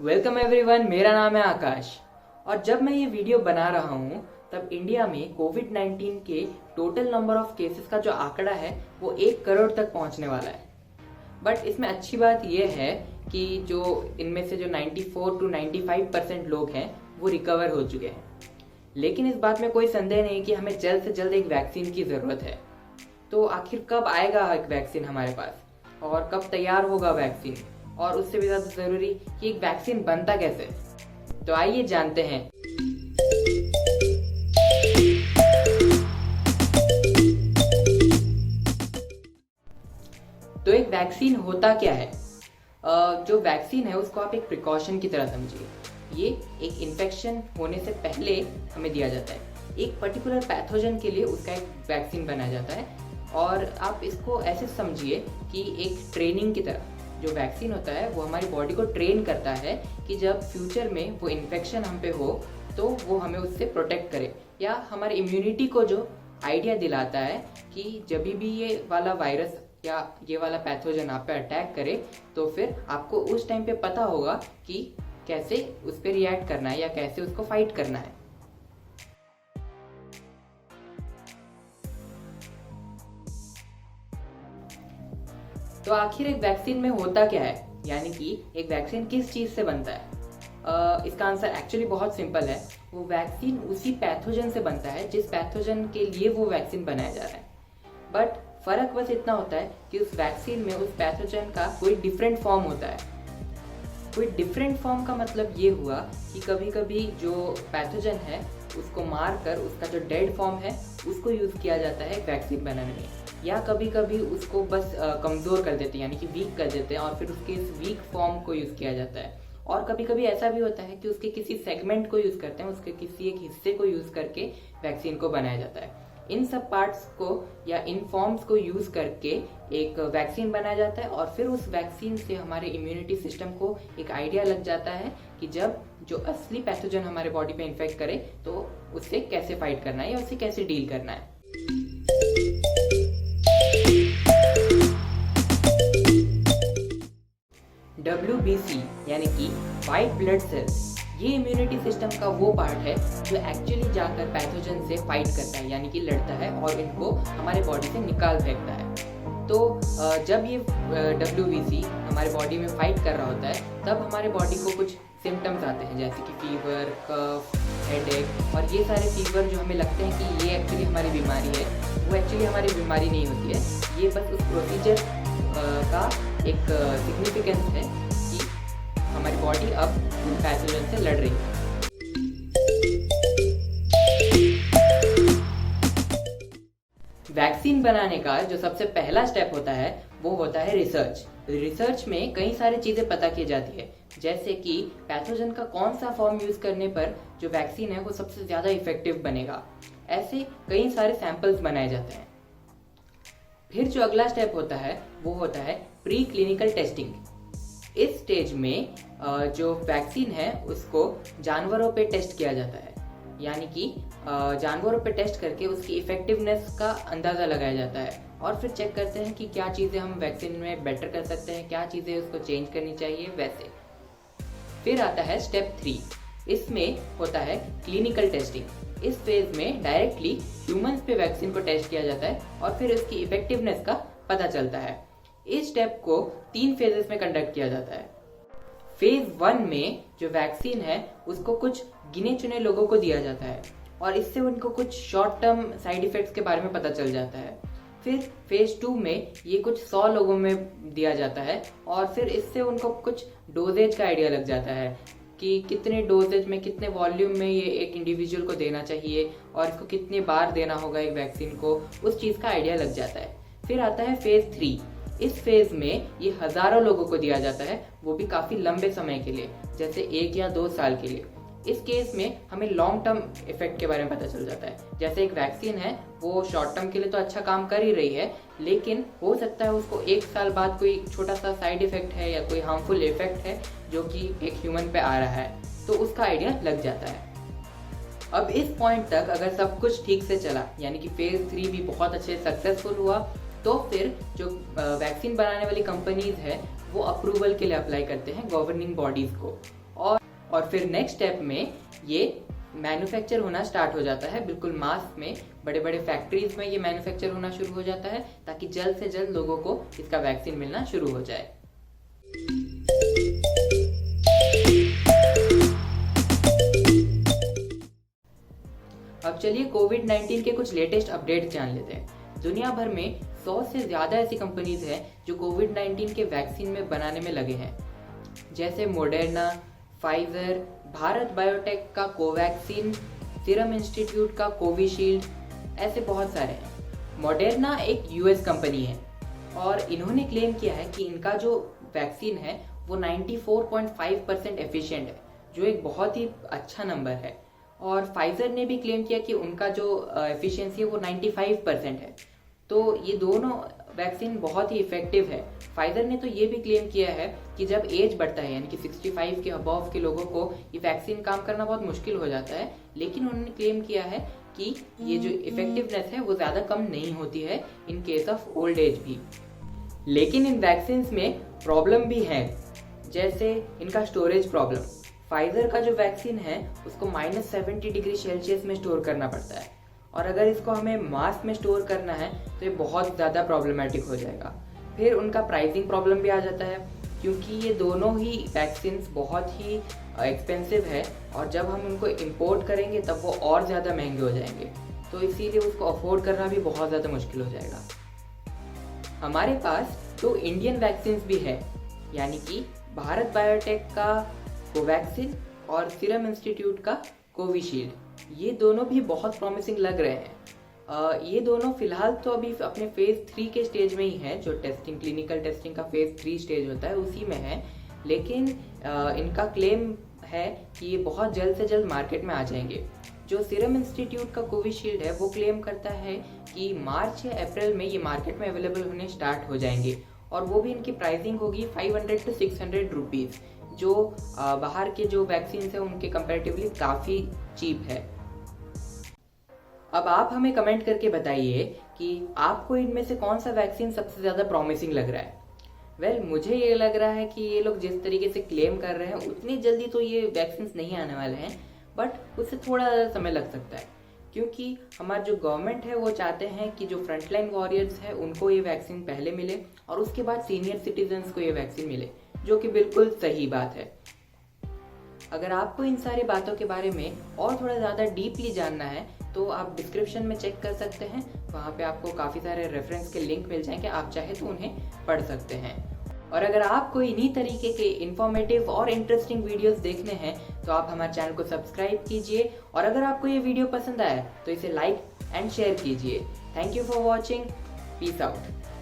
Welcome everyone, मेरा नाम है आकाश। और जब मैं ये वीडियो बना रहा हूँ तब इंडिया में कोविड-19 के टोटल नंबर ऑफ केसेस का जो आंकड़ा है वो 1 करोड़ तक पहुंचने वाला है। बट इसमें अच्छी बात यह है कि जो इनमें से जो 94 to 95% लोग हैं वो रिकवर हो चुके हैं। लेकिन इस बात में कोई संदेह नहीं कि हमें जल्द से जल्द एक वैक्सीन की ज़रूरत है। तो आखिर कब आएगा एक वैक्सीन हमारे पास और कब तैयार होगा वैक्सीन, और उससे भी ज़्यादा ज़रूरी कि एक वैक्सीन बनता कैसे। तो आइए जानते हैं। तो एक वैक्सीन होता क्या है? जो वैक्सीन है उसको आप एक प्रिकॉशन की तरह समझिए। ये एक इन्फेक्शन होने से पहले हमें दिया जाता है। एक पर्टिकुलर पैथोजन के लिए उसका एक वैक्सीन बनाया जाता है। और आप इसको ऐसे समझिए कि एक ट्रेनिंग की तरह जो वैक्सीन होता है वो हमारी बॉडी को ट्रेन करता है कि जब फ्यूचर में वो इन्फेक्शन हम पे हो तो वो हमें उससे प्रोटेक्ट करे, या हमारी इम्यूनिटी को जो आइडिया दिलाता है कि जब भी ये वाला वायरस या ये वाला पैथोजन आप पे अटैक करे तो फिर आपको उस टाइम पे पता होगा कि कैसे उस पर रिएक्ट करना है या कैसे उसको फाइट करना है। तो आखिर एक वैक्सीन में होता क्या है, यानी कि एक वैक्सीन किस चीज़ से बनता है? इसका आंसर एक्चुअली बहुत सिंपल है। वो वैक्सीन उसी पैथोजन से बनता है जिस पैथोजन के लिए वो वैक्सीन बनाया जा रहा है। बट फर्क बस इतना होता है कि उस वैक्सीन में उस पैथोजन का कोई डिफरेंट फॉर्म होता है। कोई डिफरेंट फॉर्म का मतलब ये हुआ कि कभी कभी जो पैथोजन है उसको मार कर उसका जो डेड फॉर्म है उसको यूज़ किया जाता है वैक्सीन बनाने में, या कभी कभी उसको बस कमज़ोर कर देते हैं यानी कि वीक कर देते हैं और फिर उसके इस वीक फॉर्म को यूज़ किया जाता है। और कभी कभी ऐसा भी होता है कि उसके किसी सेगमेंट को यूज़ करते हैं, उसके किसी एक हिस्से को यूज़ करके वैक्सीन को बनाया जाता है। इन सब पार्ट्स को या इन फॉर्म्स को यूज़ करके एक वैक्सीन बनाया जाता है और फिर उस वैक्सीन से हमारे इम्यूनिटी सिस्टम को एक आइडिया लग जाता है कि जब जो असली पैथोजन हमारे बॉडी पे इन्फेक्ट करे तो उससे कैसे फाइट करना है या उससे कैसे डील करना है। WBC यानी कि वाइट ब्लड सेल्स, ये इम्यूनिटी सिस्टम का वो पार्ट है जो एक्चुअली जाकर पैथोजन से फाइट करता है यानी कि लड़ता है और इनको हमारे बॉडी से निकाल फेंकता है। तो जब ये WBC हमारे बॉडी में फाइट कर रहा होता है तब हमारे बॉडी को कुछ सिम्टम्स आते हैं, जैसे कि फीवर, कफ, हेडेक। और ये सारे फीवर जो हमें लगते हैं कि ये एक्चुअली हमारी बीमारी है, वो एक्चुअली हमारी बीमारी नहीं होती है। ये बस उस प्रोसीजर का एक सिग्निफिकेंस है कि हमारी बॉडी अब पैथोजन से लड़ रही है। वैक्सीन बनाने का जो सबसे पहला स्टेप होता है वो होता है रिसर्च। रिसर्च में कई सारी चीज़ें पता की जाती है, जैसे कि पैथोजन का कौन सा फॉर्म यूज़ करने पर जो वैक्सीन है वो सबसे ज़्यादा इफेक्टिव बनेगा। ऐसे कई सारे सैंपल्स बनाए जाते हैं। फिर जो अगला स्टेप होता है वो होता है प्री क्लिनिकल टेस्टिंग। इस स्टेज में जो वैक्सीन है उसको जानवरों पे टेस्ट किया जाता है, यानी कि जानवरों पे टेस्ट करके उसकी इफेक्टिवनेस का अंदाज़ा लगाया जाता है और फिर चेक करते हैं कि क्या चीज़ें हम वैक्सीन में बेटर कर सकते हैं, क्या चीज़ें उसको चेंज करनी चाहिए वैसे। फिर आता है स्टेप 3। इसमें होता है क्लिनिकल टेस्टिंग। इस फेज में डायरेक्टली ह्यूमंस पे वैक्सीन को टेस्ट किया जाता है और फिर इसकी इफेक्टिवनेस का पता चलता है। इस स्टेप को 3 फेजेस में कंडक्ट किया जाता है। फेज 1 में जो वैक्सीन है उसको कुछ गिने चुने लोगों को दिया जाता है और इससे उनको कुछ शॉर्ट टर्म साइड इफेक्ट्स के बारे में पता चल जाता है। फिर फेज 2 में ये कुछ 100 लोगों में दिया जाता है और फिर इससे उनको कुछ डोजेज का आइडिया लग जाता है कि कितने डोजेज में, कितने वॉल्यूम में ये एक इंडिविजुअल को देना चाहिए और इसको कितने बार देना होगा एक वैक्सीन को, उस चीज़ का आइडिया लग जाता है। फिर आता है फेज 3। इस फेज में ये हज़ारों लोगों को दिया जाता है, वो भी काफ़ी लंबे समय के लिए, जैसे 1 या 2 साल के लिए। इस केस में हमें लॉन्ग टर्म इफेक्ट के बारे में पता चल जाता है। जैसे एक वैक्सीन है वो शॉर्ट टर्म के लिए तो अच्छा काम कर ही रही है, लेकिन हो सकता है उसको 1 साल बाद कोई छोटा सा साइड इफेक्ट है या कोई हार्मफुल इफेक्ट है जो कि एक ह्यूमन पे आ रहा है, तो उसका आइडिया लग जाता है। अब इस पॉइंट तक अगर सब कुछ ठीक से चला, यानी कि फेज 3 भी बहुत अच्छे सक्सेसफुल हुआ, तो फिर जो वैक्सीन बनाने वाली कंपनीज है वो अप्रूवल के लिए अप्लाई करते हैं गवर्निंग बॉडीज़ को, और फिर नेक्स्ट स्टेप में ये मैन्युफैक्चर होना स्टार्ट हो जाता है, बिल्कुल मास में, बड़े बड़े फैक्ट्रीज में ये मैन्युफैक्चर होना शुरू हो जाता है, ताकि जल्द से जल्द लोगों को इसका वैक्सीन मिलना शुरू हो जाए। अब चलिए कोविड-19 के कुछ लेटेस्ट अपडेट जान लेते हैं। दुनिया भर में 100 से ज्यादा ऐसी कंपनीज हैं जो कोविड-19 के वैक्सीन में बनाने में लगे हैं, जैसे मोडेर्ना, फाइजर, भारत बायोटेक का कोवैक्सीन, सीरम इंस्टीट्यूट का कोविशील्ड, ऐसे बहुत सारे हैं। मोडेर्ना एक यूएस कंपनी है और इन्होंने क्लेम किया है कि इनका जो वैक्सीन है वो 94.5% एफिशिएंट है, जो एक बहुत ही अच्छा नंबर है। और फाइजर ने भी क्लेम किया कि उनका जो एफिशिएंसी है वो 95% है। तो ये दोनों वैक्सीन बहुत ही इफेक्टिव है। फाइजर ने तो ये भी क्लेम किया है कि जब एज बढ़ता है, यानी कि 65 के अबव के लोगों को ये वैक्सीन काम करना बहुत मुश्किल हो जाता है, लेकिन उन्होंने क्लेम किया है कि ये जो इफेक्टिवनेस है वो ज़्यादा कम नहीं होती है in case of old age भी। लेकिन इन वैक्सीन में प्रॉब्लम भी है, जैसे इनका स्टोरेज प्रॉब्लम। फाइजर का जो वैक्सीन है उसको -70 डिग्री सेल्सियस में स्टोर करना पड़ता है, और अगर इसको हमें मास में स्टोर करना है तो ये बहुत ज़्यादा प्रॉब्लमेटिक हो जाएगा। फिर उनका प्राइसिंग प्रॉब्लम भी आ जाता है, क्योंकि ये दोनों ही वैक्सीन्स बहुत ही एक्सपेंसिव है, और जब हम उनको इंपोर्ट करेंगे तब वो और ज़्यादा महंगे हो जाएंगे, तो इसीलिए उसको अफोर्ड करना भी बहुत ज़्यादा मुश्किल हो जाएगा। हमारे पास 2 इंडियन वैक्सीन्स भी है, यानी कि भारत बायोटेक का कोवैक्सीन और सीरम इंस्टीट्यूट का कोविशील्ड। ये दोनों भी बहुत प्रॉमिसिंग लग रहे हैं। ये दोनों फिलहाल तो अभी अपने फेज 3 के स्टेज में ही हैं, जो टेस्टिंग, क्लिनिकल टेस्टिंग का फेज 3 स्टेज होता है उसी में है, लेकिन इनका क्लेम है कि ये बहुत जल्द से जल्द मार्केट में आ जाएंगे। जो सीरम इंस्टीट्यूट का कोविशील्ड है वो क्लेम करता है कि मार्च या अप्रैल में ये मार्केट में अवेलेबल होने स्टार्ट हो जाएंगे, और वो भी इनकी प्राइसिंग होगी 500 to 600 रुपीज़, जो बाहर के जो वैक्सीन है उनके कंपैरेटिवली काफ़ी चीप है। अब आप हमें कमेंट करके बताइए कि आपको इनमें से कौन सा वैक्सीन सबसे ज़्यादा प्रॉमिसिंग लग रहा है। वेल, मुझे ये लग रहा है कि ये लोग जिस तरीके से क्लेम कर रहे हैं उतनी जल्दी तो ये वैक्सीन नहीं आने वाले हैं, बट उससे थोड़ा ज़्यादा समय लग सकता है, क्योंकि हमारा जो गवर्नमेंट है वो चाहते हैं कि जो फ्रंटलाइन वॉरियर्स है उनको ये वैक्सीन पहले मिले और उसके बाद सीनियर सिटीजन्स को ये वैक्सीन मिले, जो कि बिल्कुल सही बात है। अगर आपको इन सारी बातों के बारे में और थोड़ा ज़्यादा डीपली जानना है तो आप डिस्क्रिप्शन में चेक कर सकते हैं, वहाँ पे आपको काफ़ी सारे रेफरेंस के लिंक मिल जाएंगे, आप चाहे तो उन्हें पढ़ सकते हैं। और अगर आपको इन्हीं तरीके के इन्फॉर्मेटिव और इंटरेस्टिंग वीडियोस देखने हैं तो आप हमारे चैनल को सब्सक्राइब कीजिए, और अगर आपको ये वीडियो पसंद आया तो इसे लाइक एंड शेयर कीजिए। Thank you for watching, peace out.